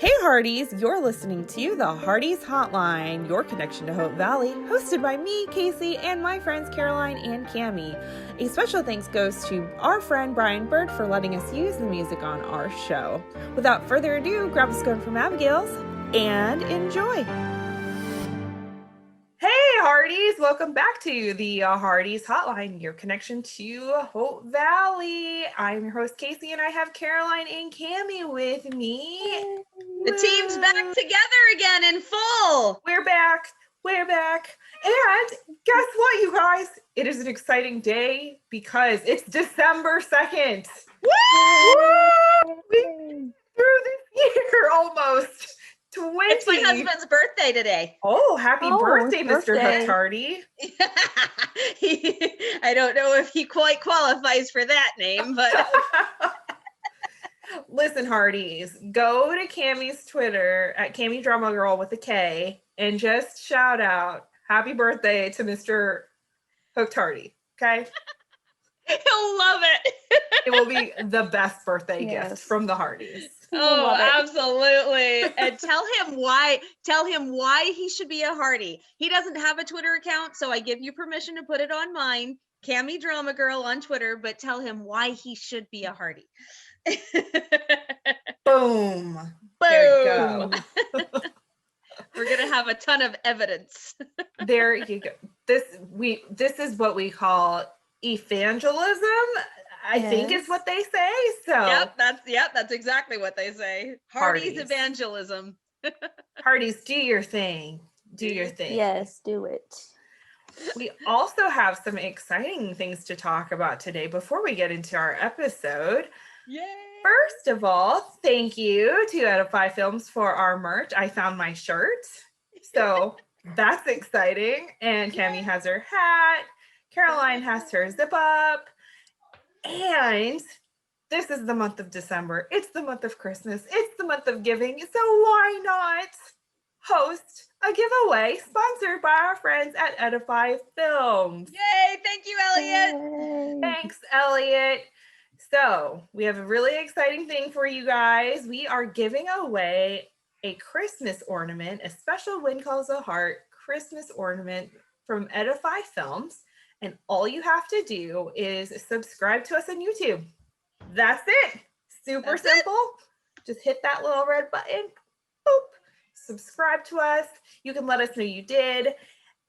Hey Hearties, you're listening to the Hearties Hotline, your connection to Hope Valley, hosted by me, Casey, and my friends Caroline and Cammie. A special thanks goes to our friend Brian Bird for letting us use the music on our show. Without further ado, grab a scone from Abigail's and enjoy. Hey Hearties, welcome back to the Hearties Hotline, your connection to Hope Valley. I'm your host Casey, and I have Caroline and Cammie with me. The team's back together again in full. We're back. And guess what, you guys? It is an exciting day because it's December 2nd. Woo! We through this year almost. 20. It's my husband's birthday today. Oh, happy birthday, Mr. Hearties. I don't know if he quite qualifies for that name, but listen, Hearties, go to Cammie's Twitter at Cammie Drama Girl with a K and just shout out happy birthday to Mr. Hooked Hardy. Okay? He'll love it. It will be the best birthday gift from the Hearties. Oh, absolutely. And tell him why he should be a Hearty. He doesn't have a Twitter account, so I give you permission to put it on mine, Cammie Drama Girl on Twitter, but tell him why he should be a Hearty. Boom. There you go. We're going to have a ton of evidence. There you go. This is what we call evangelism. I think is what they say. So that's exactly what they say. Hearties evangelism. Hearties, do your thing. Do your thing. Yes, do it. We also have some exciting things to talk about today before we get into our episode. Yay! First of all, thank you to Edify Films for our merch. I found my shirt. So that's exciting. And Cammie has her hat. Caroline has her zip up. And this is the month of December. It's the month of Christmas. It's the month of giving. So why not host a giveaway sponsored by our friends at Edify Films? Yay! Thank you, Elliot. Yay. Thanks, Elliot. So we have a really exciting thing for you guys. We are giving away a Christmas ornament, a special Wind Calls a Heart Christmas ornament from Edify Films. And all you have to do is subscribe to us on YouTube. That's it. Super simple. Just hit that little red button. Boop. Subscribe to us. You can let us know you did.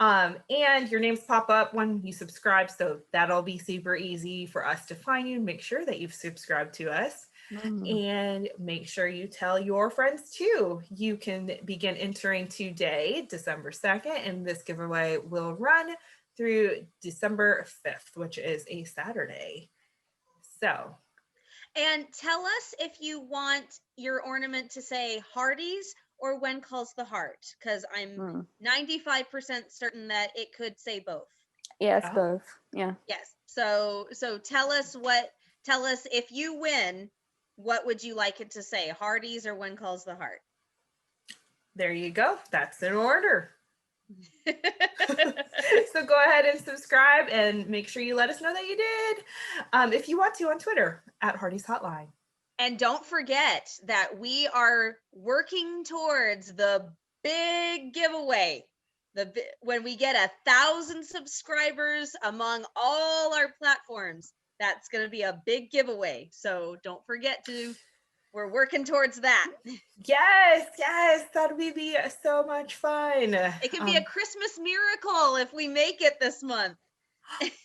And your names pop up when you subscribe. So that'll be super easy for us to find you. Make sure that you've subscribed to us. And make sure you tell your friends too. You can begin entering today, December 2nd. And this giveaway will run through December 5th, which is a Saturday. So. And tell us if you want your ornament to say Hearties or When Calls the Heart, because I'm 95% certain that it could say both. Yes, both. Yeah. Yes. So tell us if you win, what would you like it to say? Hearties or When Calls the Heart? There you go. That's in order. So go ahead and subscribe and make sure you let us know that you did. If you want to on Twitter at Hearties Hotline. And don't forget that we are working towards the big giveaway. When we get 1,000 subscribers among all our platforms, that's going to be a big giveaway. So don't forget we're working towards that. Yes, that would be so much fun. It can be a Christmas miracle if we make it this month.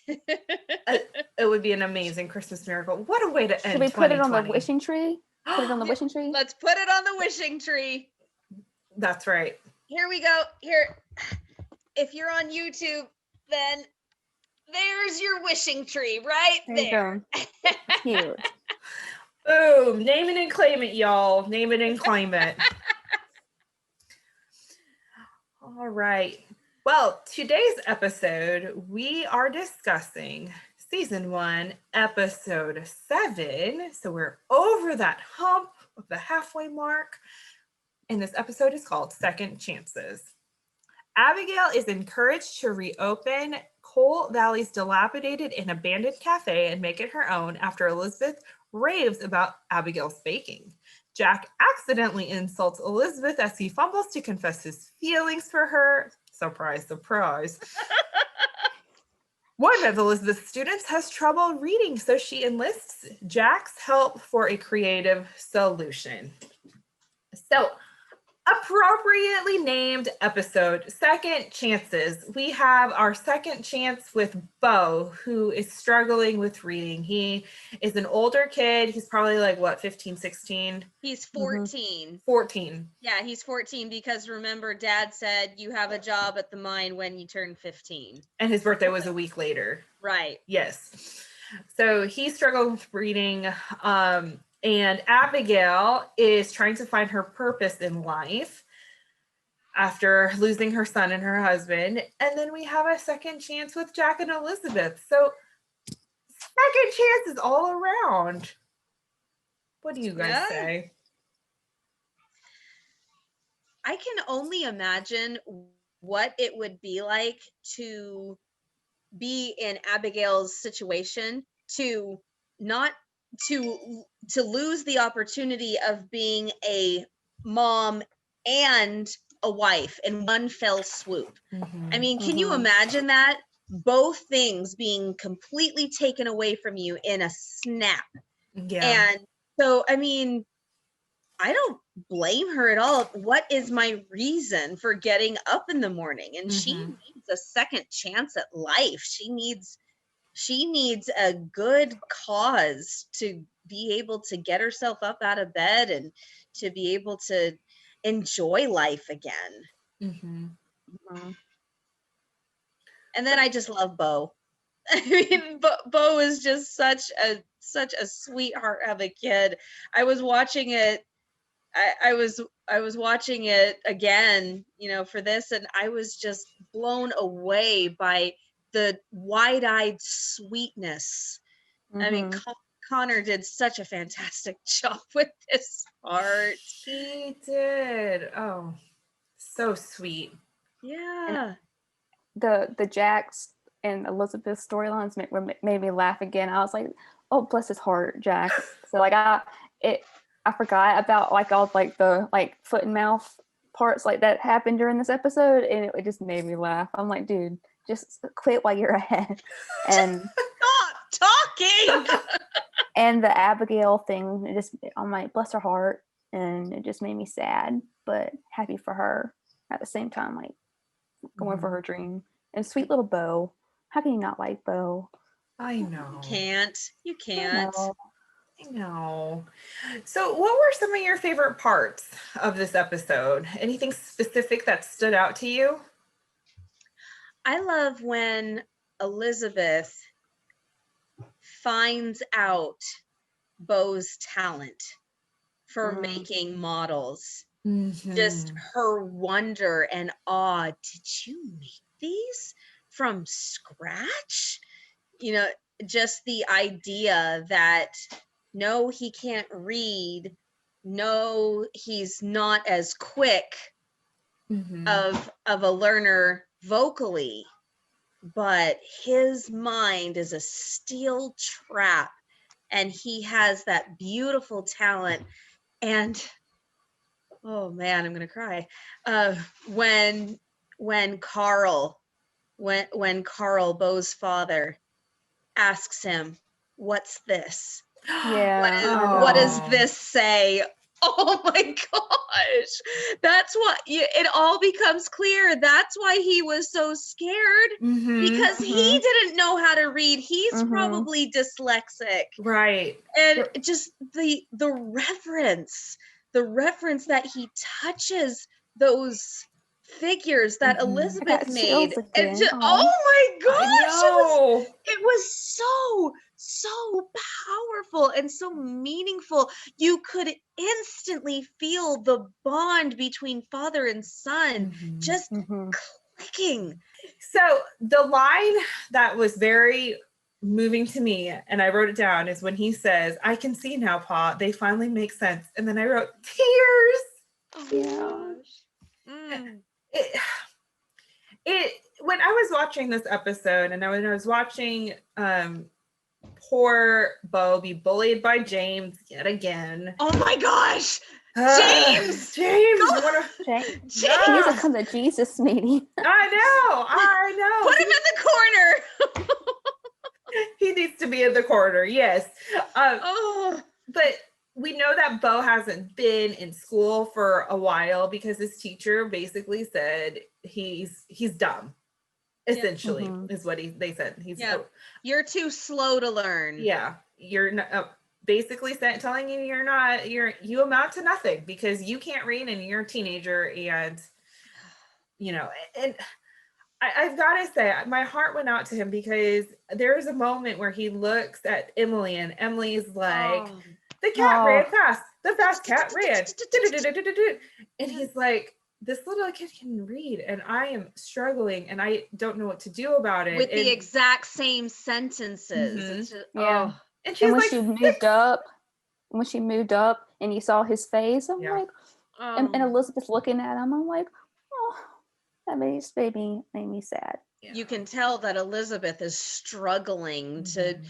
It would be an amazing Christmas miracle. What a way to end. Should we put it on the wishing tree? Put it on the wishing tree? Let's put it on the wishing tree. That's right. Here we go. Here. If you're on YouTube, then there's your wishing tree right there. Cute. Boom. Name it and claim it, y'all. Name it and claim it. All right. Well, today's episode, we are discussing season 1, episode 7. So we're over that hump of the halfway mark. And this episode is called Second Chances. Abigail is encouraged to reopen Coal Valley's dilapidated and abandoned cafe and make it her own after Elizabeth raves about Abigail's baking. Jack accidentally insults Elizabeth as he fumbles to confess his feelings for her. Surprise, surprise. One of Elizabeth's students has trouble reading, so she enlists Jack's help for a creative solution. So, appropriately named episode, Second Chances. We have our second chance with Bo, who is struggling with reading. He is an older kid. He's probably like, what, 15, 16? He's 14. 14. Yeah, he's 14 because remember, Dad said you have a job at the mine when you turn 15. And his birthday was a week later. Right. Yes. So he struggled with reading. And Abigail is trying to find her purpose in life after losing her son and her husband. And then we have a second chance with Jack and Elizabeth. So second chances all around. What do you guys say? I can only imagine what it would be like to be in Abigail's situation, to not to lose the opportunity of being a mom and a wife in one fell swoop. Mm-hmm. I mean, can you imagine that? Both things being completely taken away from you in a snap. Yeah. And so, I mean, I don't blame her at all. What is my reason for getting up in the morning? And she needs a second chance at life. She needs a good cause to be able to get herself up out of bed and to be able to enjoy life again. And then I just love Bo. I mean, Bo is just such a sweetheart of a kid. I was watching it. I was watching it again, for this, and I was just blown away by the wide-eyed sweetness. I mean, Connor did such a fantastic job with this part. He did. Oh, so sweet. Yeah. And the Jack's and Elizabeth storylines made me laugh again. I was like, oh, bless his heart, Jack. So like I forgot about like all like the like foot and mouth parts like that happened during this episode, and it just made me laugh. I'm like, dude, just quit while you're ahead. And stop talking. And the Abigail thing, I'm like, bless her heart, and it just made me sad but happy for her at the same time, like going for her dream. And sweet little Bo. How can you not like Bo? I know. You can't. I know. So what were some of your favorite parts of this episode? Anything specific that stood out to you? I love when Elizabeth finds out Bo's talent for making models. Just her wonder and awe. Did you make these from scratch? Just the idea that no, he can't read. No, he's not as quick of a learner vocally, but his mind is a steel trap, and he has that beautiful talent. And oh man, I'm gonna cry. When Carl, Bo's father, asks him, "What's this? Yeah. What does this say?" Oh my gosh. That's what it all becomes clear. That's why he was so scared, because he didn't know how to read. He's probably dyslexic. Right. And just the reverence that he touches those figures that Elizabeth made. And just, oh my gosh, it was so powerful and so meaningful. You could instantly feel the bond between father and son just clicking. So the line that was very moving to me, and I wrote it down, is when he says, "I can see now, Pa, they finally make sense." And then I wrote tears. Oh yeah. Gosh. It when I was watching this episode, and when I was watching poor Bo be bullied by James yet again. Oh my gosh. James! James! Go- What a, James! He needs to come to Jesus meeting. I know. Put him in the corner. He needs to be in the corner, yes. Oh. But we know that Bo hasn't been in school for a while because his teacher basically said he's dumb. Essentially, is what they said. He's You're too slow to learn. Yeah, you're not, basically telling you you amount to nothing because you can't read and you're a teenager, and and I've got to say, my heart went out to him because there's a moment where he looks at Emily and Emily's like, the cat ran fast. The fast cat ran. And he's like, this little kid can read and I am struggling and I don't know what to do about it. With the exact same sentences. And she's when like, she moved up and you saw his face, I'm like, and Elizabeth looking at him, I'm like, oh, that made me sad. You can tell that Elizabeth is struggling to,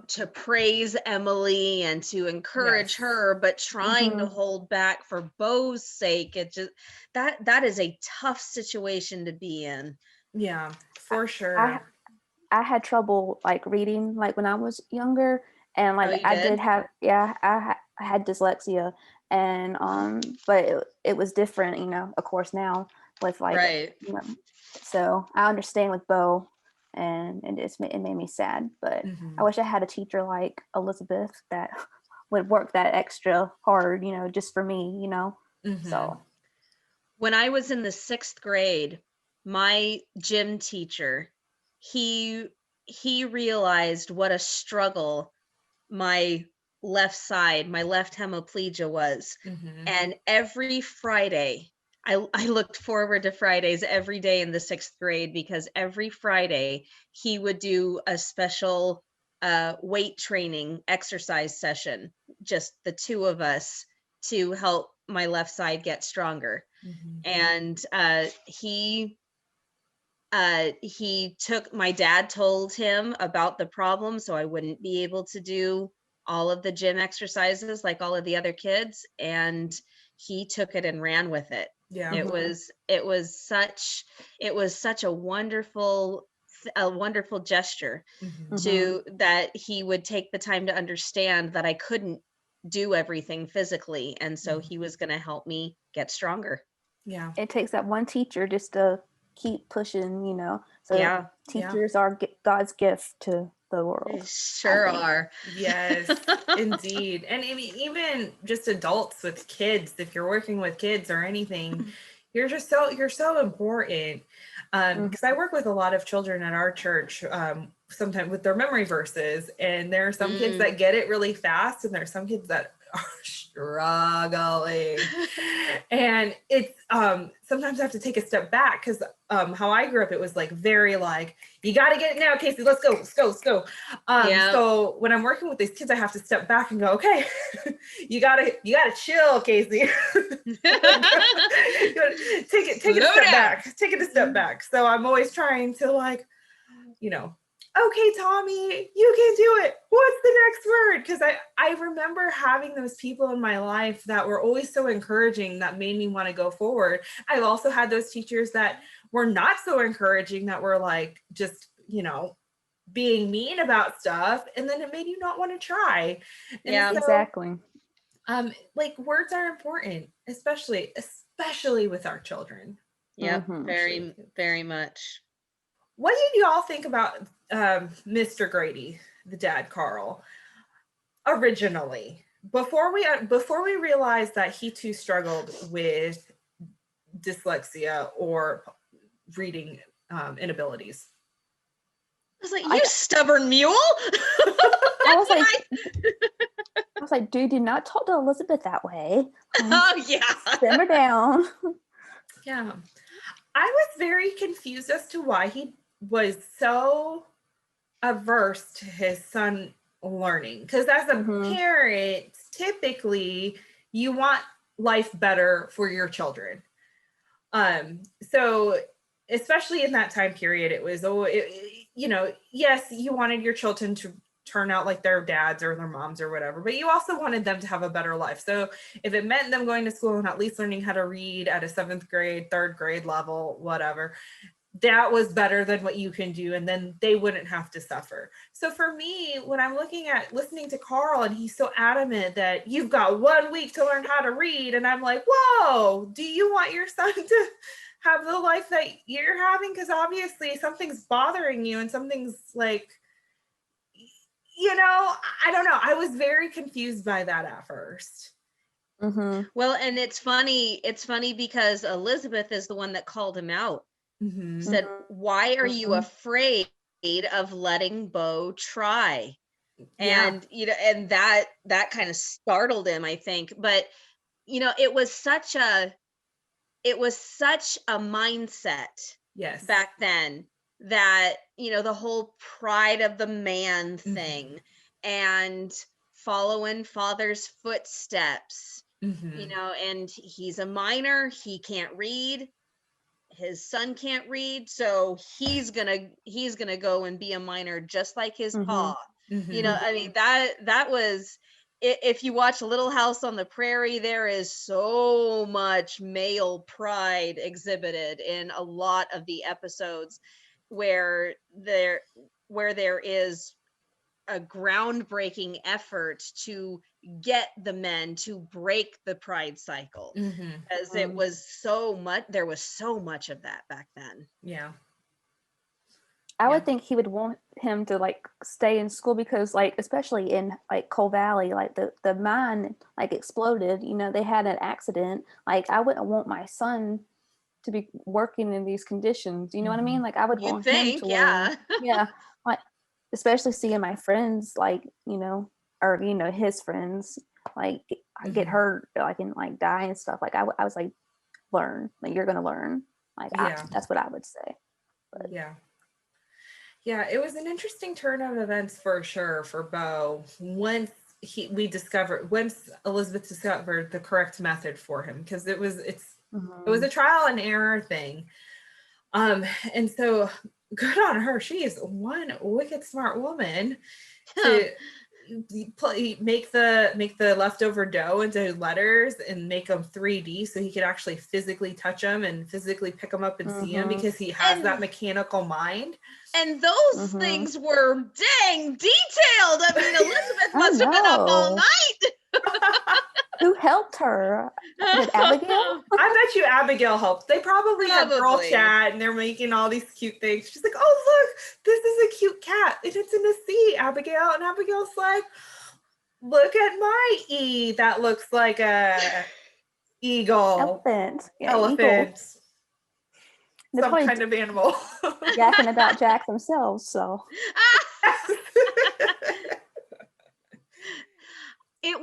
to praise Emily and to encourage her, but trying to hold back for Bo's sake. It just that is a tough situation to be in. Yeah, for sure. I had trouble like reading like when I was younger, and like I had dyslexia, and but it was different, of course now with like so I understand with Bo, and it made me sad, but I wish I had a teacher like Elizabeth that would work that extra hard, just for me, So when I was in the 6th grade, my gym teacher, he realized what a struggle my left side, my left hemiplegia was. And every Friday, I looked forward to Fridays every day in the 6th grade because every Friday he would do a special weight training exercise session, just the two of us, to help my left side get stronger. And he took, my dad told him about the problem so I wouldn't be able to do all of the gym exercises like all of the other kids, and he took it and ran with it. It was such a wonderful gesture to that he would take the time to understand that I couldn't do everything physically, and so he was going to help me get stronger. It takes that one teacher just to keep pushing, so teachers are God's gift to the world. They sure are. Yes, indeed. And I mean, even just adults with kids, if you're working with kids or anything, you're so important. Because I work with a lot of children at our church, sometimes with their memory verses, and there are some kids that get it really fast, and there's some kids that are struggling. And it's sometimes I have to take a step back because how I grew up, it was like very like, you got to get it now, Casey, let's go. So when I'm working with these kids, I have to step back and go, okay, you gotta chill, Casey. Take it a step back. So I'm always trying to like, okay, Tommy, you can do it. What's the next word? Because I remember having those people in my life that were always so encouraging that made me want to go forward. I've also had those teachers that were not so encouraging, that were like, just, being mean about stuff. And then it made you not want to try. And exactly. Like words are important, especially with our children. Yeah, very, very much. What did you all think about Mr. Grady, the dad, Carl, originally? Before we realized that he too struggled with dyslexia or reading inabilities. I was like, you stubborn mule. I was like, dude, do not talk to Elizabeth that way. Simmer down. Yeah. I was very confused as to why he was so averse to his son learning. Because as a parent, typically you want life better for your children. So especially in that time period, it was, yes, you wanted your children turn out like their dads or their moms or whatever, but you also wanted them to have a better life. So if it meant them going to school and at least learning how to read at a 7th grade, 3rd grade level, whatever, that was better than what you can do. And then they wouldn't have to suffer. So for me, when I'm listening to Carl, and he's so adamant that you've got 1 week to learn how to read. And I'm like, whoa, do you want your son to have the life that you're having? Because obviously something's bothering you and something's like, I don't know. I was very confused by that at first. Mm-hmm. Well, and it's funny because Elizabeth is the one that called him out. Mm-hmm. Said, why are you Mhm. afraid of letting Bo try? Yeah. And and that kind of startled him, I think. But it was such a mindset Yes. back then, that the whole pride of the man Mhm. thing and following father's footsteps, Mhm. and he's a minor, he can't read, his son can't read, so he's gonna go and be a minor just like his Mhm. pa. Mhm. I mean, that was, if you watch Little House on the Prairie, there is so much male pride exhibited in a lot of the episodes where there is a groundbreaking effort to get the men to break the pride cycle, Mhm. as Mhm. there was so much of that back then. Yeah. I Yeah. would think he would want him to like stay in school because like especially in like Coal Valley, like the mine like exploded, they had an accident. Like I wouldn't want my son to be working in these conditions. You know what I mean? Like I would You'd want him think, to yeah. learn. Yeah. Like especially seeing my friends like, or his friends like get Mhm. hurt like and like die and stuff. Like I was like, learn. Like you're gonna learn. Like Yeah. that's what I would say. But Yeah. Yeah, it was an interesting turn of events for sure for Bo once Elizabeth discovered the correct method for him, because it was a trial and error thing. And so good on her. She is one wicked smart woman to make the leftover dough into letters and make them 3D so he could actually physically touch them and physically pick them up and see them, because he has that mechanical mind. And those things were dang detailed. I mean, Elizabeth must have been up all night. Who helped her? Did Abigail? I bet you Abigail helped. They probably had girl chat and they're making all these cute things. She's like, oh, look, this is a cute cat and it's in the sea, Abigail. And Abigail's like, look at my E. That looks like a eagle. Elephant. Yeah, Elephant. They're Some probably kind of animal. yakking about Jack themselves, so. It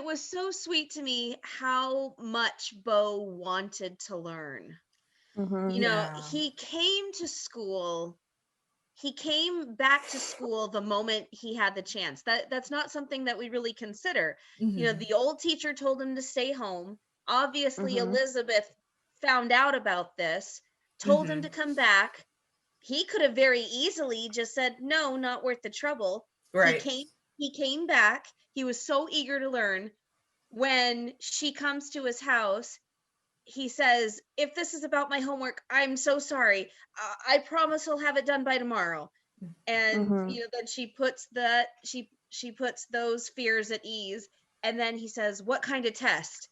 was so sweet to me how much Bo wanted to learn. He came to school. He came back to school the moment he had the chance. That's not something that we really consider. The old teacher told him to stay home. Obviously, Elizabeth found out about this, told him to come back. He could have very easily just said, no, not worth the trouble. Right. He came back. He was so eager to learn. When she comes to his house, he says, if this is about my homework, I'm so sorry. I promise I'll have it done by tomorrow. And then she puts she puts those fears at ease. And then he says, what kind of test?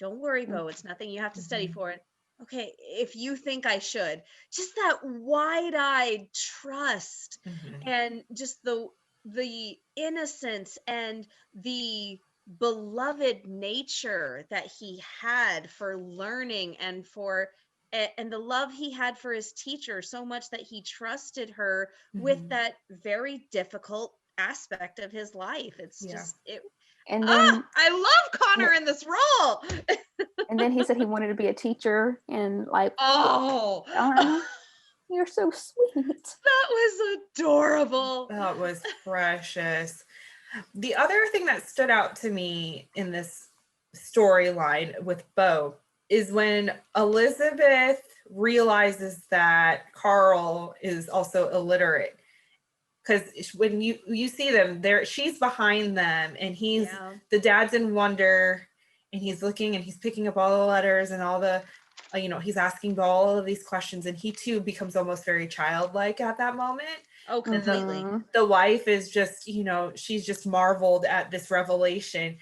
Don't worry, Bo, it's nothing you have to study for it. Okay, if you think I should. Just that wide-eyed trust and just the innocence and the beloved nature that he had for learning and the love he had for his teacher, so much that he trusted her with that very difficult aspect of his life. It's just And then I love Connor in this role. And then he said he wanted to be a teacher, and like, you're so sweet. That was adorable. That was precious. The other thing that stood out to me in this storyline with Bo is when Elizabeth realizes that Carl is also illiterate. because when you see them there, she's behind them, and the dad's in wonder, and he's looking and he's picking up all the letters and all the he's asking all of these questions, and he too becomes almost very childlike at that moment. Oh, completely. And the wife is just, she's just marveled at this revelation.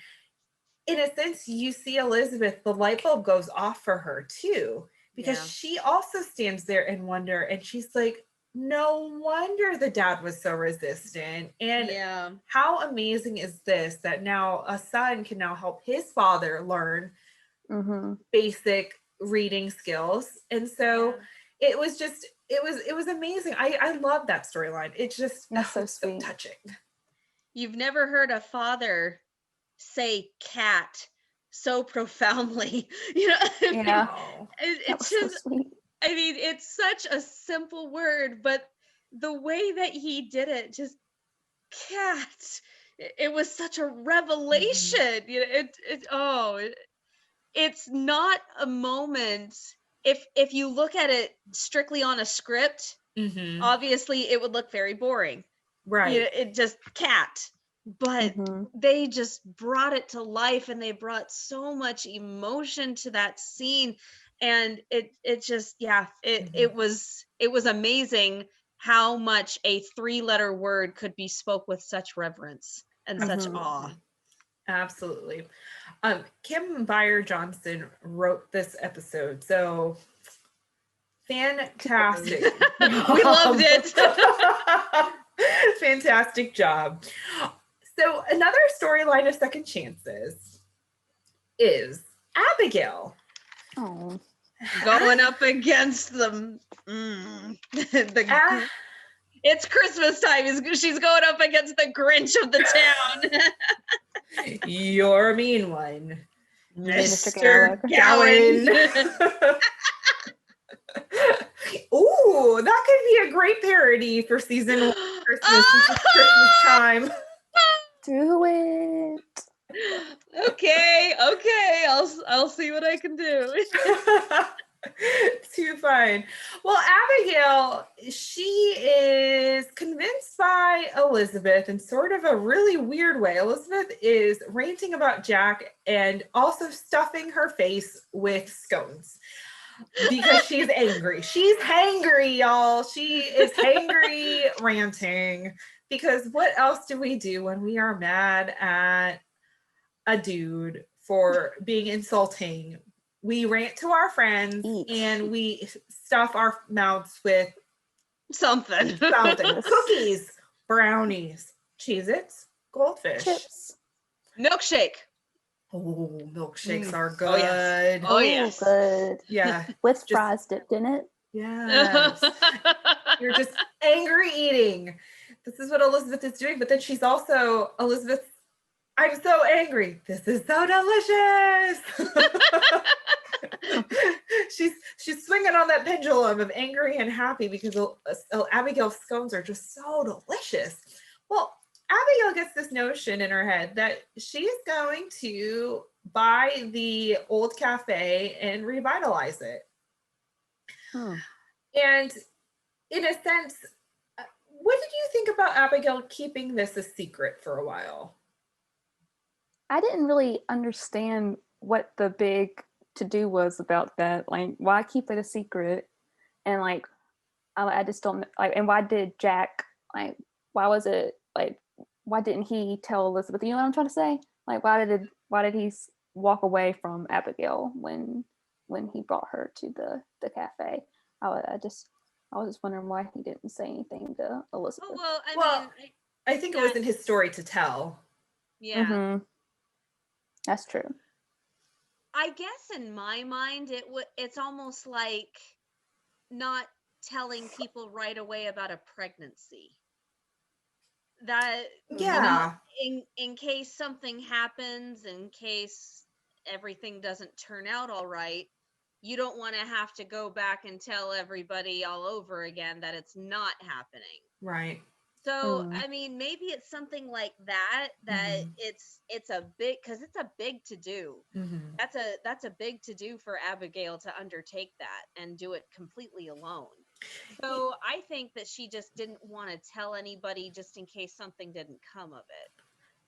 In a sense, you see Elizabeth, the light bulb goes off for her too, because she also stands there in wonder, and she's like, no wonder the dad was so resistant. And how amazing is this, that now a son can now help his father learn basic reading skills. And so it was just, it was amazing. I love that storyline. It's just so touching. You've never heard a father say cat so profoundly, it's just so sweet. I mean, it's such a simple word, but the way that he did it, just cat, it was such a revelation. It's not a moment. If you look at it strictly on a script, obviously it would look very boring, right? It just cat. But they just brought it to life, and they brought so much emotion to that scene, and it just it was amazing how much a 3-letter word could be spoke with such reverence and such awe. Absolutely. Kim Byer-Johnson wrote this episode, so fantastic. We loved it. Fantastic job. So another storyline of second chances is Abigail. Oh, going up against them. It's Christmas time. She's going up against the Grinch of the town. You're a mean one, Mr. Gowan. Ooh, that could be a great parody for season 1 Christmas. Christmas time. Do it. Okay. I'll see what I can do. Too fun. Well, Abigail, she is convinced by Elizabeth in sort of a really weird way. Elizabeth is ranting about Jack and also stuffing her face with scones because she's angry. She's hangry, y'all. She is hangry ranting, because what else do we do when we are mad at a dude for being insulting? We rant to our friends and we stuff our mouths with something. Cookies, brownies, Cheez-Its, goldfish, chips, milkshake. Oh, milkshakes are good. Oh yes. Good. Yeah. With fries dipped in it. Yes. You're just angry eating. This is what Elizabeth is doing, but then she's also I'm so angry. This is so delicious. she's swinging on that pendulum of angry and happy because Abigail's scones are just so delicious. Well, Abigail gets this notion in her head that she is going to buy the old cafe and revitalize it. And in a sense, what did you think about Abigail keeping this a secret for a while? I didn't really understand what the big to-do was about that. Like, why keep it a secret? And like, I just don't like. And why did Jack, like, why was it like, why didn't he tell Elizabeth? You know what I'm trying to say? Like, why did he walk away from Abigail when he brought her to the cafe? I was just wondering why he didn't say anything to Elizabeth. Oh, well, I think it was in his story to tell. Yeah. That's true. I guess in my mind, it's almost like not telling people right away about a pregnancy. That, in case something happens, in case everything doesn't turn out all right, you don't want to have to go back and tell everybody all over again that it's not happening. Right. So, I mean, maybe it's something like that it's a big, because it's a big to do. That's a big to do for Abigail to undertake that and do it completely alone. So I think that she just didn't want to tell anybody just in case something didn't come of it.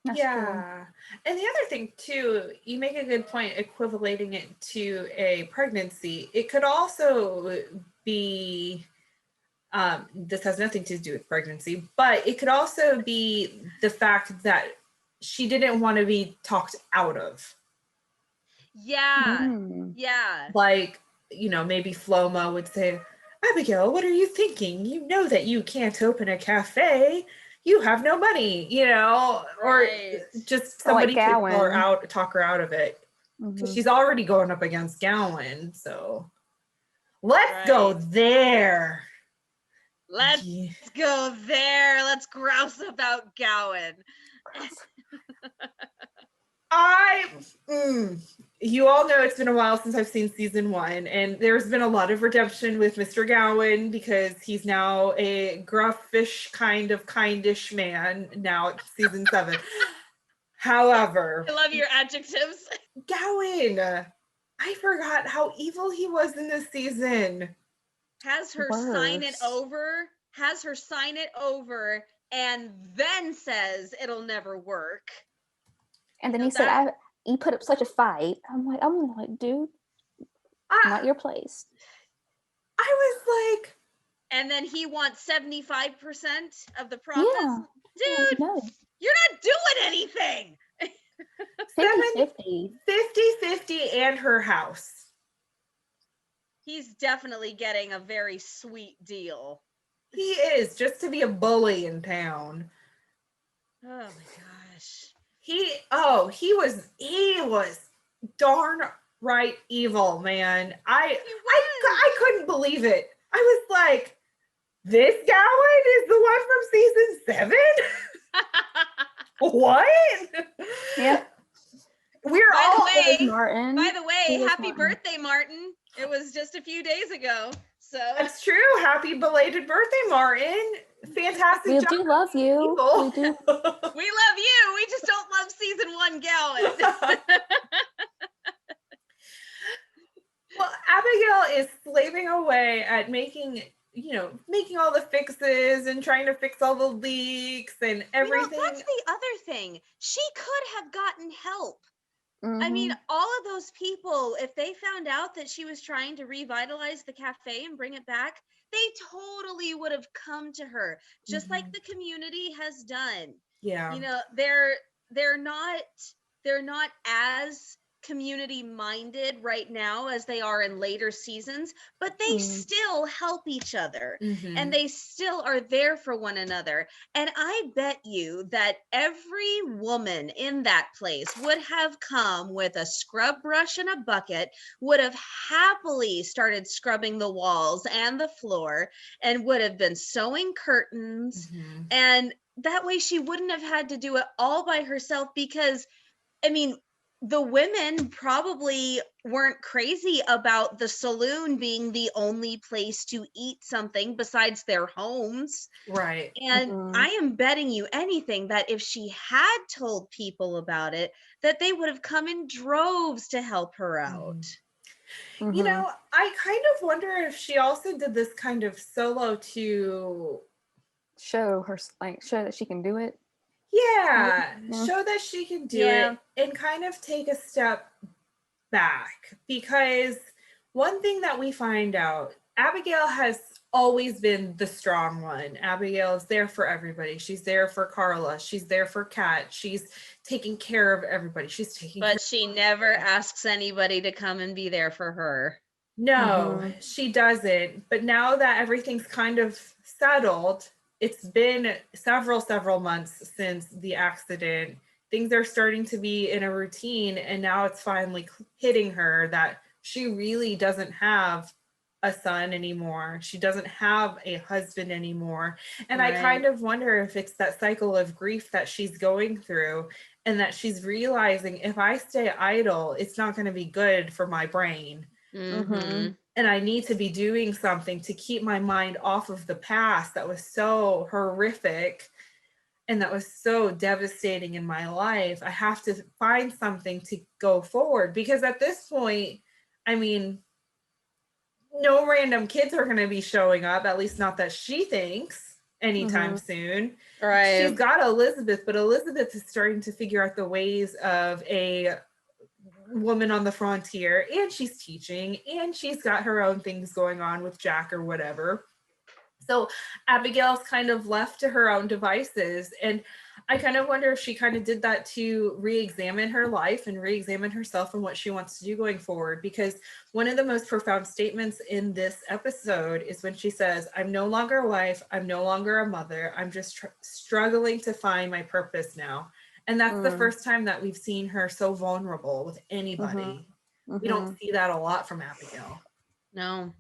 That's true. Yeah. And the other thing too, you make a good point equivalating it to a pregnancy. It could also be this has nothing to do with pregnancy, but it could also be the fact that she didn't want to be talked out of. Yeah. Mm. Yeah. Like, maybe Floma would say, Abigail, what are you thinking? You know that you can't open a cafe. You have no money, or Right. just Or like somebody could call her Gowan. out, talk her out of it. Because Mhm. she's already going up against Gowan. So let's go Right. there. Let's Yeah. go there. Let's grouse about Gowan. You all know it's been a while since I've seen season 1, and there's been a lot of redemption with Mr. Gowan because he's now a gruffish kind of kindish man now at season 7. However, I love your adjectives. Gowan, I forgot how evil he was in this season. Has her sign it over, and then says it'll never work. And then he said, "You put up such a fight." I'm like, dude, not your place. I was like, and then he wants 75% of the profits. Yeah. Dude, No. You're not doing anything. 50-50. 50-50 and her house. He's definitely getting a very sweet deal. He is, just to be a bully in town. Oh my gosh. He was darn right evil, man. I couldn't believe it. I was like, this Gowan is the one from season 7? What? Yeah. We're all Martin. By the way, happy Martin. birthday, Martin. It was just a few days ago. So that's true. Happy belated birthday, Martin. Fantastic we job. We do love you. People. We do. We love you. We just don't love season 1 Gowan. Well, Abigail is slaving away at making all the fixes and trying to fix all the leaks and everything. That's the other thing. She could have gotten help. Mm-hmm. I mean, all of those people, if they found out that she was trying to revitalize the cafe and bring it back, they totally would have come to her, just like the community has done. Yeah. They're not as community minded right now as they are in later seasons, but they still help each other and they still are there for one another. And I bet you that every woman in that place would have come with a scrub brush and a bucket, would have happily started scrubbing the walls and the floor, and would have been sewing curtains. And that way she wouldn't have had to do it all by herself, because I mean, the women probably weren't crazy about the saloon being the only place to eat something besides their homes. Right. And I am betting you anything that if she had told people about it, that they would have come in droves to help her out. I kind of wonder if she also did this kind of solo to show that she can do it. Yeah, show that she can do it and kind of take a step back, because one thing that we find out, Abigail has always been the strong one. Abigail is there for everybody. She's there for Carla. She's there for Kat. She's taking care of everybody. But she never asks anybody to come and be there for her. No, she doesn't. But now that everything's kind of settled, it's been several months since the accident. Things are starting to be in a routine, and now it's finally hitting her that she really doesn't have a son anymore. She doesn't have a husband anymore. And I kind of wonder if it's that cycle of grief that she's going through, and that she's realizing, if I stay idle, it's not going to be good for my brain. And I need to be doing something to keep my mind off of the past that was so horrific and that was so devastating in my life. I have to find something to go forward, because at this point, I mean, no random kids are going to be showing up, at least not that she thinks anytime soon. Right. She's got Elizabeth, but Elizabeth is starting to figure out the ways of a woman on the frontier, and she's teaching, and she's got her own things going on with Jack or whatever. So Abigail's kind of left to her own devices. And I kind of wonder if she kind of did that to re-examine her life and re-examine herself and what she wants to do going forward. Because one of the most profound statements in this episode is when she says, I'm no longer a wife, I'm no longer a mother, I'm just struggling to find my purpose now. And that's the first time that we've seen her so vulnerable with anybody. We don't see that a lot from Abigail. No.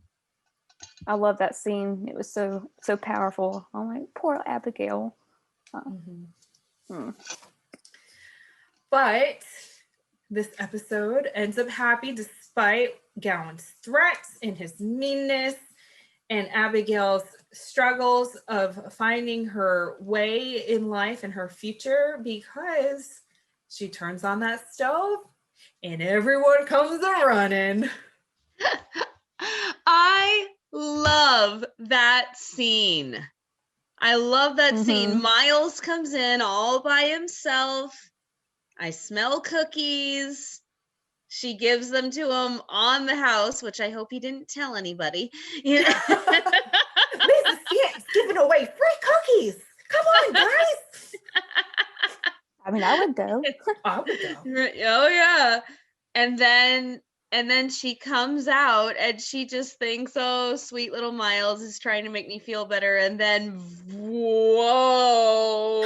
I love that scene. It was so powerful. I'm like, poor Abigail. But this episode ends up happy despite Gowan's threats and his meanness and Abigail's struggles of finding her way in life and her future, because she turns on that stove and everyone comes a running. I love that scene. I love that scene. Miles comes in all by himself. I smell cookies. She gives them to him on the house, which I hope he didn't tell anybody. Mrs. Fiat's giving away free cookies. Come on, guys. I mean, I would go. I would go. Oh yeah. And then she comes out and she just thinks, oh, sweet little Miles is trying to make me feel better. And then, whoa,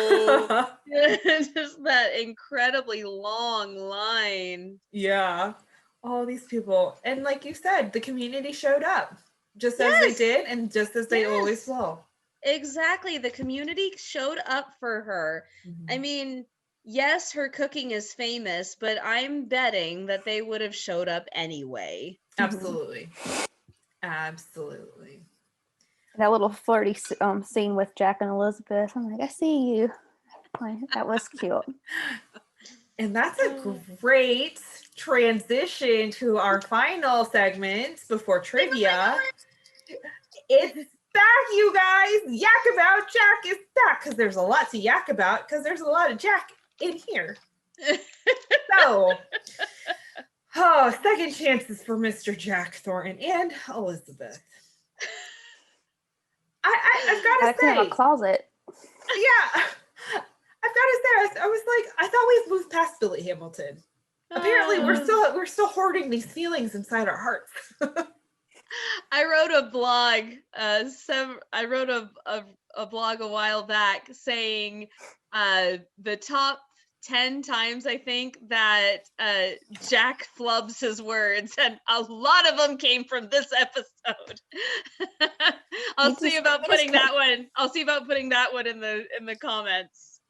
just that incredibly long line. Yeah. All these people. And like you said, the community showed up just as they did and just as they always will. Exactly. The community showed up for her. I mean, yes, her cooking is famous, but I'm betting that they would have showed up anyway. Absolutely. Absolutely. That little flirty scene with Jack and Elizabeth. I'm like, I see you. Like, that was cute. And that's a great transition to our final segment before trivia. It's back, you guys. Yak About Jack is back, because there's a lot to yak about, because there's a lot of Jack in here. So, second chances for Mr. Jack Thornton and Elizabeth. I've got to say, a closet. Yeah, I've got to say, I was like, I thought we've moved past Billy Hamilton. Apparently, we're still hoarding these feelings inside our hearts. I wrote a blog. I wrote a blog a while back saying the top 10 times I think that Jack flubs his words, and a lot of them came from this episode. I'll see about putting that one in the comments.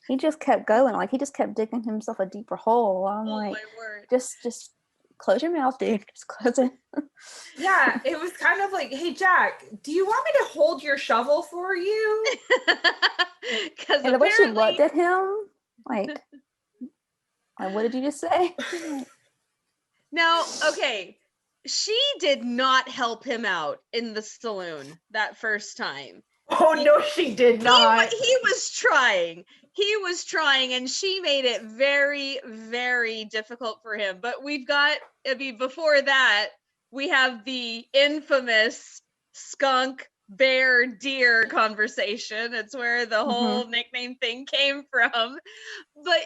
He just kept going, like he just kept digging himself a deeper hole. I'm like, my word. just close your mouth, dude. Just close it. Yeah, it was kind of like, hey, Jack, do you want me to hold your shovel for you? Because the way she looked at him, like, what did you just say? Now, okay, she did not help him out in the saloon that first time. Oh, no, she did not. He was trying. He was trying, and she made it very, very difficult for him. But before that, we have the infamous skunk, bear, deer conversation. It's where the whole nickname thing came from. But,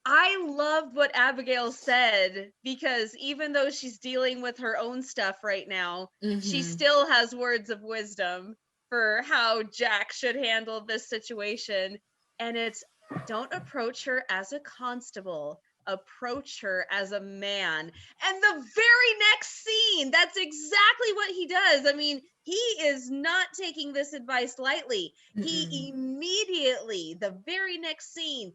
I loved what Abigail said, because even though she's dealing with her own stuff right now, she still has words of wisdom for how Jack should handle this situation. And it's, don't approach her as a constable, approach her as a man. And the very next scene, that's exactly what he does. I mean, he is not taking this advice lightly. He immediately, the very next scene,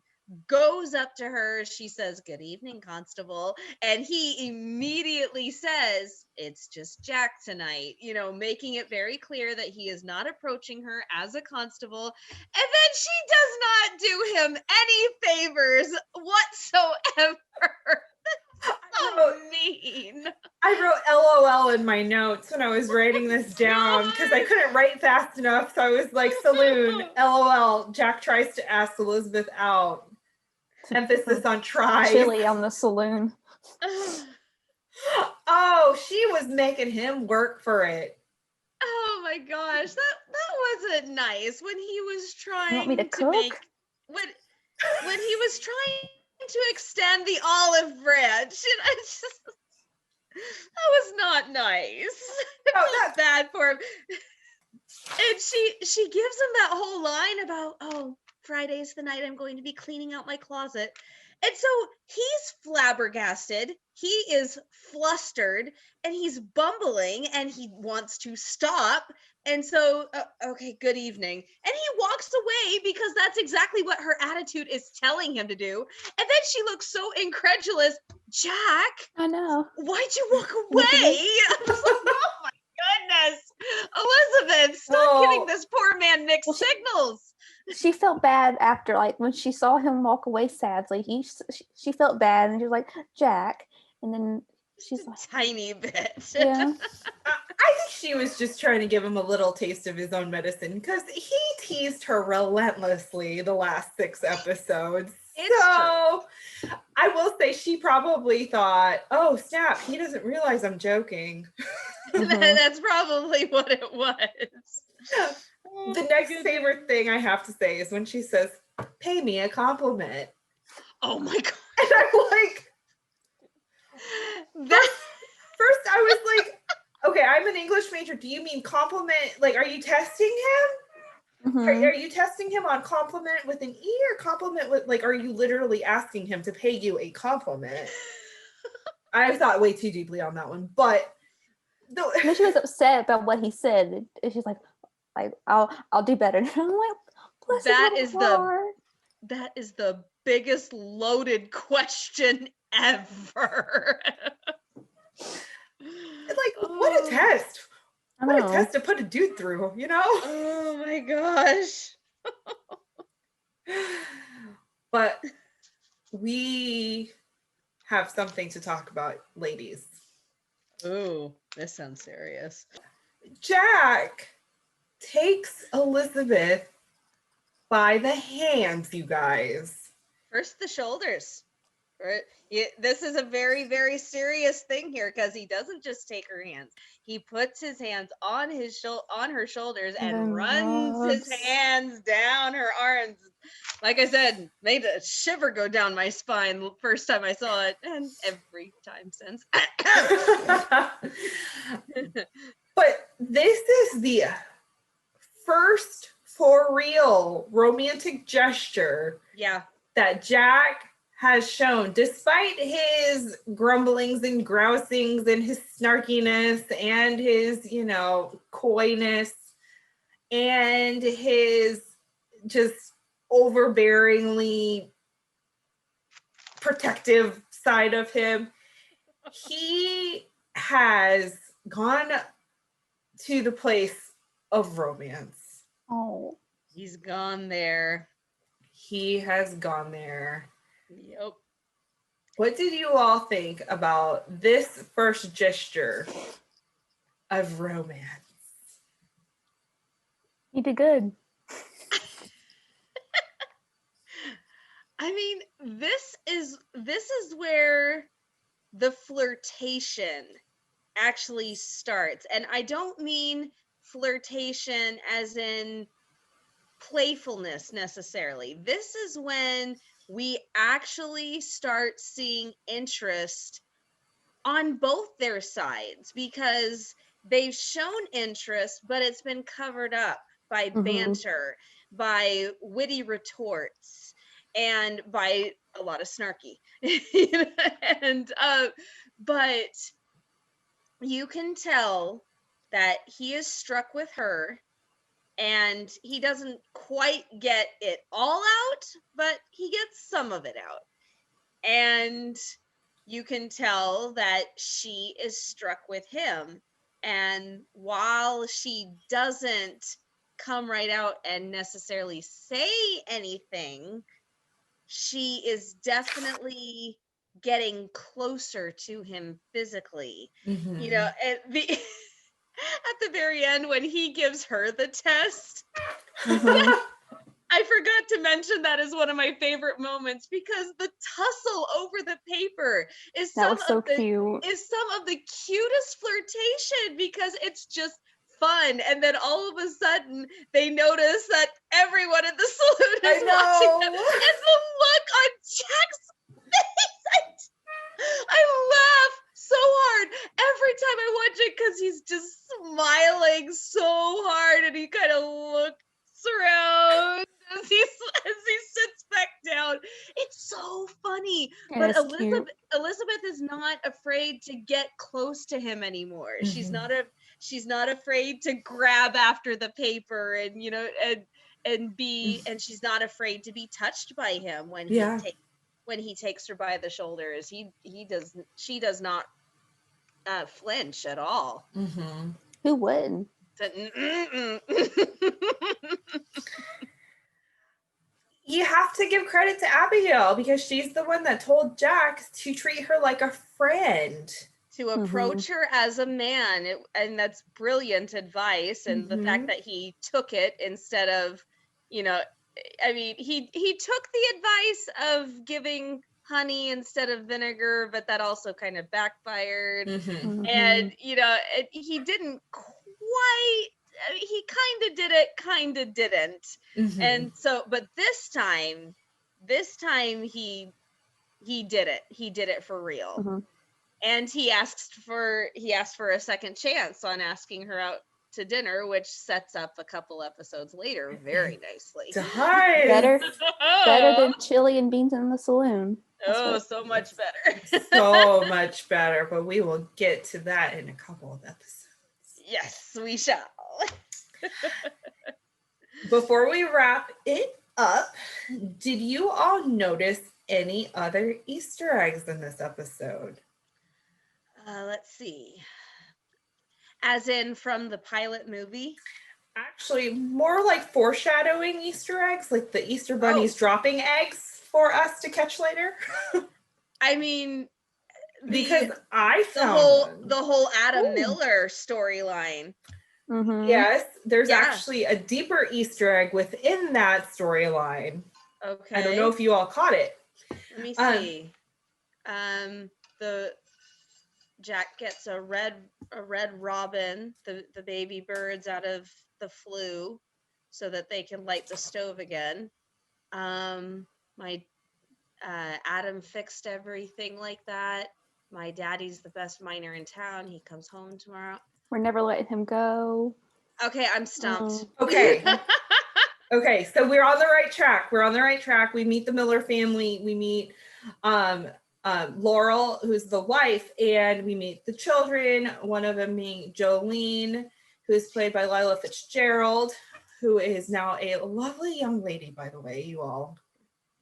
goes up to her. She says, "Good evening, Constable." And he immediately says, "It's just Jack tonight," making it very clear that he is not approaching her as a constable. And then she does not do him any favors whatsoever. So mean? I wrote LOL in my notes when I was writing this down because I couldn't write fast enough. So I was like, saloon, LOL. Jack tries to ask Elizabeth out. Emphasis on tries. Chili on the saloon. Oh, she was making him work for it. Oh my gosh, that wasn't nice when he was trying You want me to cook? make when he was trying to extend the olive branch. And I just, that was not nice. No, I felt bad for him. And she gives him that whole line about, oh, Friday's the night I'm going to be cleaning out my closet. And so he's flabbergasted, he is flustered, and he's bumbling, and he wants to stop. And so, okay, good evening. And he walks away because that's exactly what her attitude is telling him to do. And then she looks so incredulous. Jack, I know. why'd you walk away? I was like, oh my goodness. Elizabeth, stop giving this poor man mixed signals. She felt bad after, like, when she saw him walk away sadly. She felt bad, and she was like, Jack. And then she's like, tiny bit. Yeah. I think she was just trying to give him a little taste of his own medicine because he teased her relentlessly the last 6 episodes. So I will say she probably thought, oh, snap, he doesn't realize I'm joking. That's probably what it was. The next favorite thing I have to say is when she says, pay me a compliment. Oh my God. And I'm like, first I was like, okay, I'm an English major. Do you mean compliment? Like, are you testing him? Mm-hmm. Are you testing him on compliment with an E or compliment with, like, are you literally asking him to pay you a compliment? I thought way too deeply on that one, but then she was upset about what he said, and she's like I'll do better. And I'm like, bless his little heart. That is the biggest loaded question ever. Like, what a test. What a test to put a dude through, you know? Oh my gosh. But we have something to talk about, ladies. Ooh, this sounds serious. Jack takes Elizabeth by the hands, you guys. First, the shoulders. Right? This is a very, very serious thing here because he doesn't just take her hands. He puts his hands on her shoulders and runs his hands down her arms. Like I said, made a shiver go down my spine the first time I saw it, and every time since. But this is the first for real romantic gesture that Jack has shown, despite his grumblings and grousings and his snarkiness and his, coyness and his just overbearingly protective side of him. He has gone to the place of romance. Oh, he's gone there. He has gone there. Yep. What did you all think about this first gesture of romance? He did good. I mean, this is where the flirtation actually starts. And I don't mean flirtation as in playfulness necessarily. This is when we actually start seeing interest on both their sides, because they've shown interest, but it's been covered up by banter, by witty retorts, and by a lot of snarky. And but you can tell that he is struck with her, and he doesn't quite get it all out, but he gets some of it out. And you can tell that she is struck with him. And while she doesn't come right out and necessarily say anything, she is definitely getting closer to him physically. Mhm. You know, at the very end when he gives her the test. Mhm. I forgot to mention that as one of my favorite moments because the tussle over the paper is That was so cute. some of the cutest flirtation because it's just fun. And then all of a sudden they notice that everyone in the saloon I is watching them. know. And the look on Jack's face, I laugh so hard every time I watch it because he's just smiling so hard and he kind of looks around as he sits back down. It's so funny. It But is cute. Elizabeth is not afraid to get close to him anymore. She's Mhm. not afraid to grab after the paper and and she's not afraid to be touched by him when Yeah. he takes her by the shoulders. She does not flinch at all. Mhm. Who wouldn't? You have to give credit to Abigail because she's the one that told Jack to treat her like a friend. To approach her as a man, and that's brilliant advice. And the fact that he took it instead of, I mean, he took the advice of giving honey instead of vinegar, but that also kind of backfired. Mhm. And he didn't quite. I mean, he kind of did it, kind of didn't. Mhm. And so, but this time he did it. He did it for real. Mhm. And he asked for a second chance on asking her out to dinner, which sets up a couple episodes later very nicely. Better than chili and beans in the saloon. So much better. So much better, but we will get to that in a couple of episodes. Yes, we shall. Before we wrap it up, did you all notice any other Easter eggs in this episode? Let's see. As in from the pilot movie? Actually, more like foreshadowing Easter eggs, like the Easter bunnies dropping eggs for us to catch later. I mean, because I found the whole Adam Miller storyline. Mhm. Yes, there's actually a deeper Easter egg within that storyline. Okay. I don't know if you all caught it. Let me see. The Jack gets a red robin, the baby birds out of the flue, so that they can light the stove again. My Adam fixed everything like that. My daddy's the best miner in town. He comes home tomorrow. We're never letting him go. Okay, I'm stumped. Okay. Okay, so we're on the right track. We meet the Miller family. We meet Laurel, who's the wife, and we meet the children. One of them being Jolene, who is played by Lila Fitzgerald, who is now a lovely young lady, by the way, you all.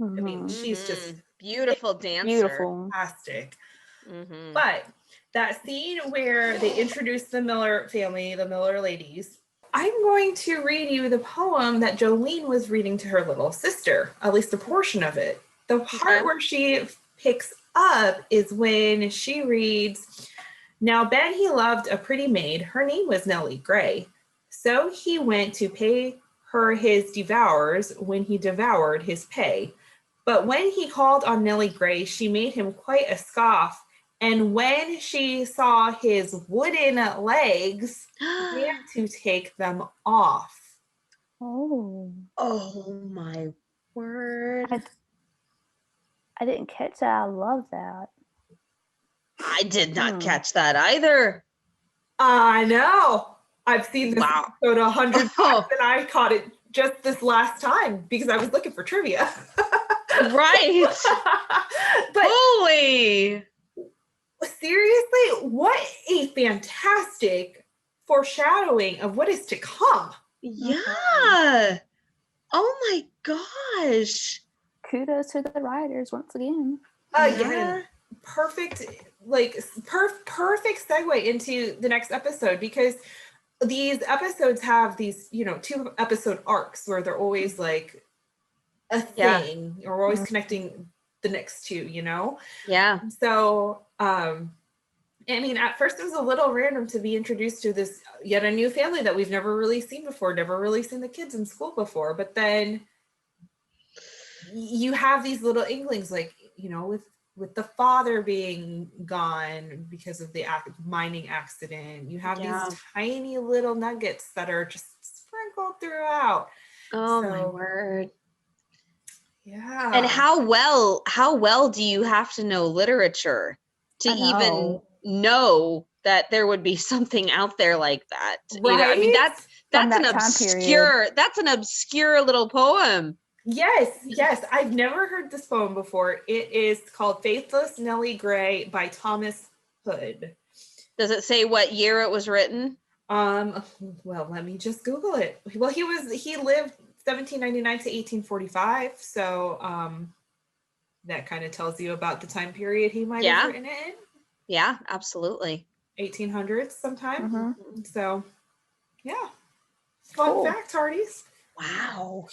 I mean, she's just beautiful dancer. Beautiful. Fantastic. But that scene where they introduce the Miller family, the Miller ladies, I'm going to read you the poem that Jolene was reading to her little sister, at least a portion of it. The part where she picks up is when she reads, "Now Ben he loved a pretty maid, her name was Nellie Gray. So he went to pay her his devours when he devoured his pay. But when he called on Nellie Gray, she made him quite a scoff. And when she saw his wooden legs, began to take them off." Oh my word. I didn't catch that. I love that. I did not catch that either. I know. I've seen this episode 100 times and I caught it just this last time because I was looking for trivia. Right. But holy. Seriously, what a fantastic foreshadowing of what is to come. Yeah. Oh my gosh. Kudos to the writers once again. Again, perfect segue into the next episode because these episodes have these, 2 episode arcs where they're always like a thing or always connecting the next two, you know? Yeah. So, I mean, at first it was a little random to be introduced to this yet a new family that we've never really seen before, never really seen the kids in school before. But then you have these little inklings, like, you know, with the father being gone because of the mining accident, you have these tiny little nuggets that are just sprinkled throughout. Oh, my word. Yeah. And how well do you have to know literature to even know that there would be something out there like that? Right? You know, I mean, that's that an obscure little poem. Yes. I've never heard this poem before. It is called Faithless Nellie Gray by Thomas Hood. Does it say what year it was written? Well, let me just Google it. Well, he lived 1799 to 1845. So that kind of tells you about the time period he might have written it in. Yeah, absolutely. 1800s sometime. Mm-hmm. So yeah. Fun fact, Hearties. Wow.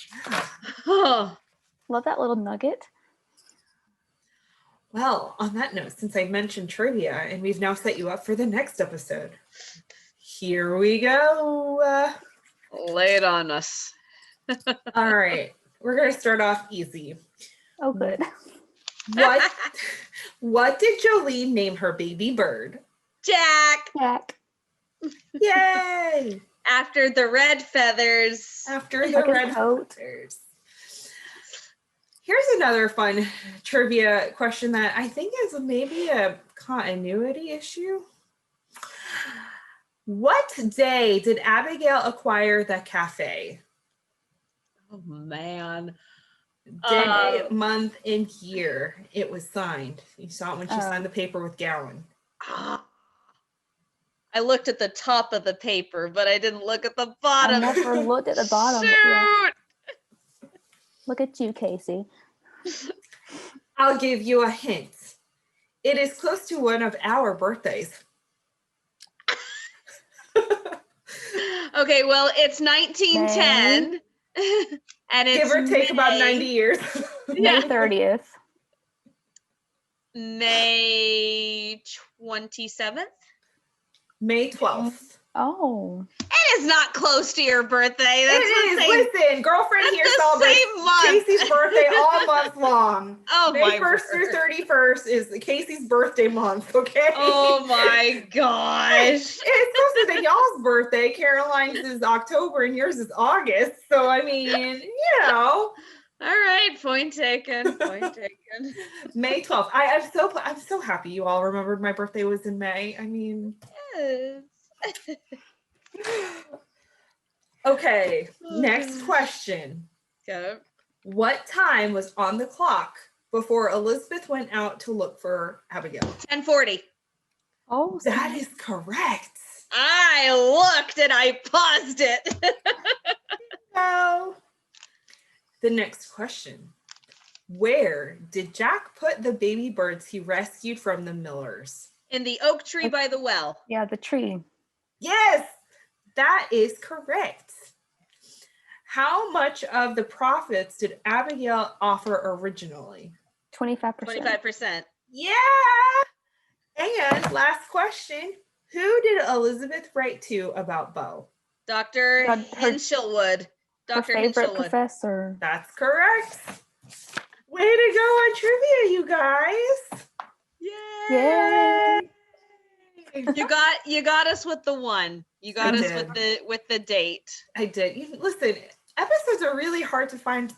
Love that little nugget. Well, on that note, since I mentioned trivia and we've now set you up for the next episode, here we go. Lay it on us. All right. We're going to start off easy. Oh, good. What did Jolene name her baby bird? Jack. Yay! After the red feathers. After the red feathers. Here's another fun trivia question that I think is maybe a continuity issue. What day did Abigail acquire the cafe? Oh, man. Day, month, and year it was signed. You saw it when she signed the paper with Gowan. I looked at the top of the paper, but I didn't look at the bottom. I never looked at the bottom. Shoot! Yeah. Look at you, Casey. I'll give you a hint. It is close to one of our birthdays. Okay, well, it's 1910. And it's give or take about 90 years. May 30th. May 27th? May 12th. Oh. It is not close to your birthday. That's it is. Listen, girlfriend here celebrates Casey's birthday all month long. Oh, May 1st through 31st is Casey's birthday month, okay? Oh my gosh. It's closer to y'all's birthday. Caroline's is October and yours is August. So, I mean, you know. All right, point taken. May 12th. I'm so happy you all remembered my birthday was in May. I mean, yes. Okay, next question. Okay. What time was on the clock before Elizabeth went out to look for Abigail? 10:40. Oh, that is correct. I looked and I paused it. So, the next question. Where did Jack put the baby birds he rescued from the millers? In the oak tree by the well. Yeah, the tree. Yes, that is correct. How much of the profits did Abigail offer originally? 25%. 25%. Yeah. And last question. Who did Elizabeth write to about Beau? Dr. Hinshelwood. Dr. Her favorite Hinshelwood. professor. That's correct. Way to go on trivia, you guys. Yay. You got us with the one. You got us with the date. I did. Listen, episodes are really hard to find.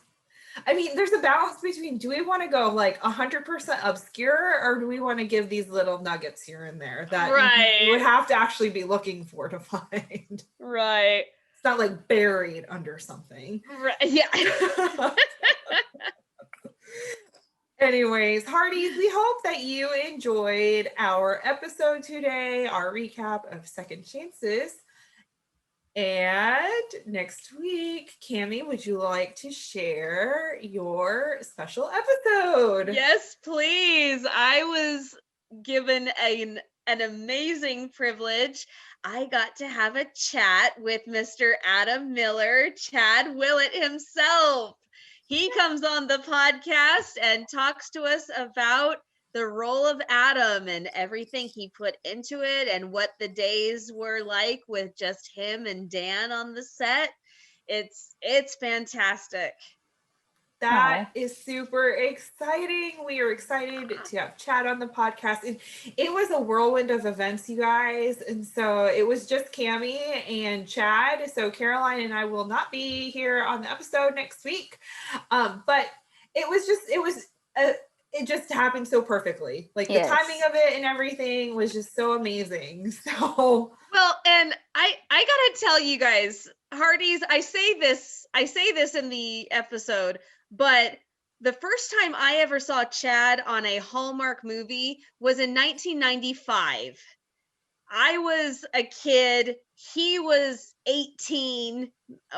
I mean, there's a balance between, do we want to go like 100% obscure, or do we want to give these little nuggets here and there that you would have to actually be looking for to find? Right. It's not like buried under something. Right. Yeah. Anyways, Hearties, we hope that you enjoyed our episode today, our recap of Second Chances. And next week, Cammie, would you like to share your special episode? Yes, please. I was given an amazing privilege. I got to have a chat with Mr. Adam Miller, Chad Willett himself. He comes on the podcast and talks to us about the role of Adam and everything he put into it and what the days were like with just him and Dan on the set. It's fantastic. That is super exciting. We are excited to have Chad on the podcast. And it was a whirlwind of events, you guys. And so it was just Cammie and Chad. So Caroline and I will not be here on the episode next week. But it just happened so perfectly. Like the timing of it and everything was just so amazing. So well, and I gotta tell you guys, Hearties, I say this in the episode, but the first time I ever saw Chad on a Hallmark movie was in 1995. I was a kid. He was 18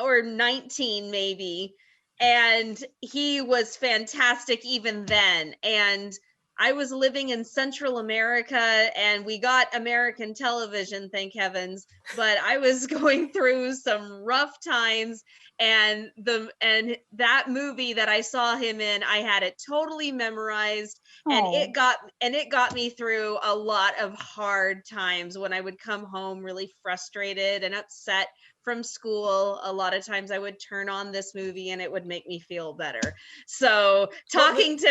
or 19 maybe. And he was fantastic even then. And I was living in Central America and we got American television, thank heavens, but I was going through some rough times, and that movie that I saw him in, I had it totally memorized. And it got me through a lot of hard times when I would come home really frustrated and upset from school. A lot of times I would turn on this movie and it would make me feel better. So talking to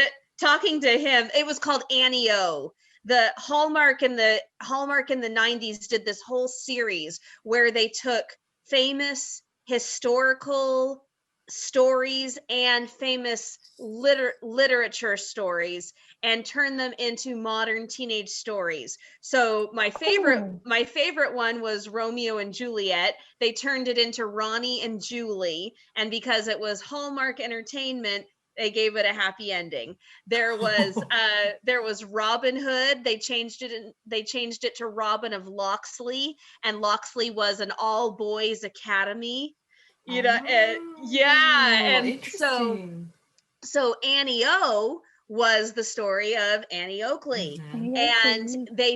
him, it was called Annie O. The Hallmark in the 90s did this whole series where they took famous historical stories and famous literature stories and turn them into modern teenage stories. So my favorite one was Romeo and Juliet. They turned it into Ronnie and Julie, and because it was Hallmark Entertainment, they gave it a happy ending. There was Robin Hood. They changed it to Robin of Locksley, and Locksley was an all boys academy. And so Annie O was the story of Annie Oakley, and they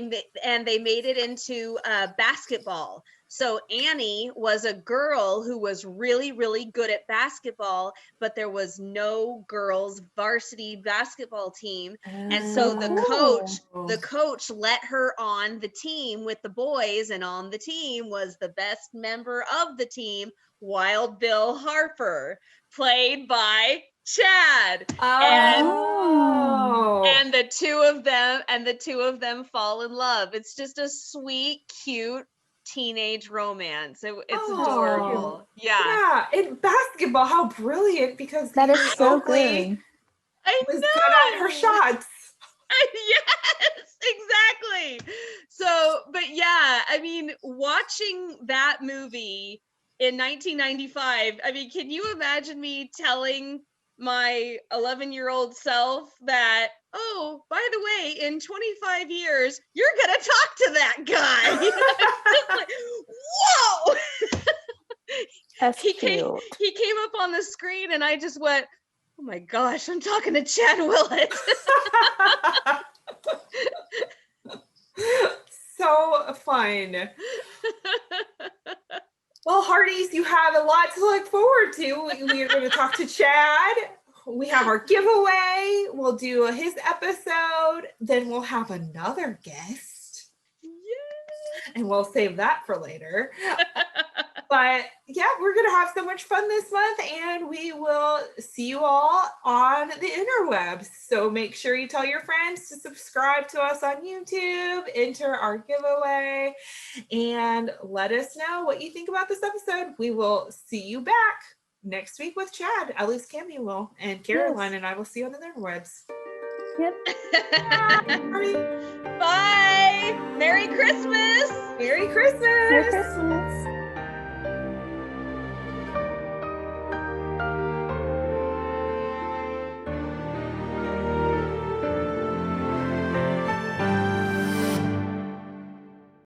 made it into basketball. So Annie was a girl who was really, really good at basketball, but there was no girls' varsity basketball team. And so the coach let her on the team with the boys, and on the team was the best member of the team, Wild Bill Harper, played by Chad. And the two of them fall in love. It's just a sweet, cute teenage romance. It's adorable. Yeah. And basketball, how brilliant, because that is so Oakley good. Was good at her shots. Yes, exactly. So, but yeah, I mean, watching that movie in 1995, I mean, can you imagine me telling my 11-year-old self that, oh, by the way, in 25 years, you're going to talk to that guy? It's just like, whoa! That's he cute. He came up on the screen and I just went, oh my gosh, I'm talking to Chad Willett. So fun. Well, Hearties, you have a lot to look forward to. We are going to talk to Chad. We have our giveaway. We'll do his episode. Then we'll have another guest. Yeah. And we'll save that for later. But yeah, we're going to have so much fun this month, and we will see you all on the interwebs. So make sure you tell your friends to subscribe to us on YouTube, enter our giveaway, and let us know what you think about this episode. We will see you back next week with Chad. At least Cammie will, and Caroline and I will see you on the interwebs. Yep. Bye. Merry Christmas. Merry Christmas. Merry Christmas.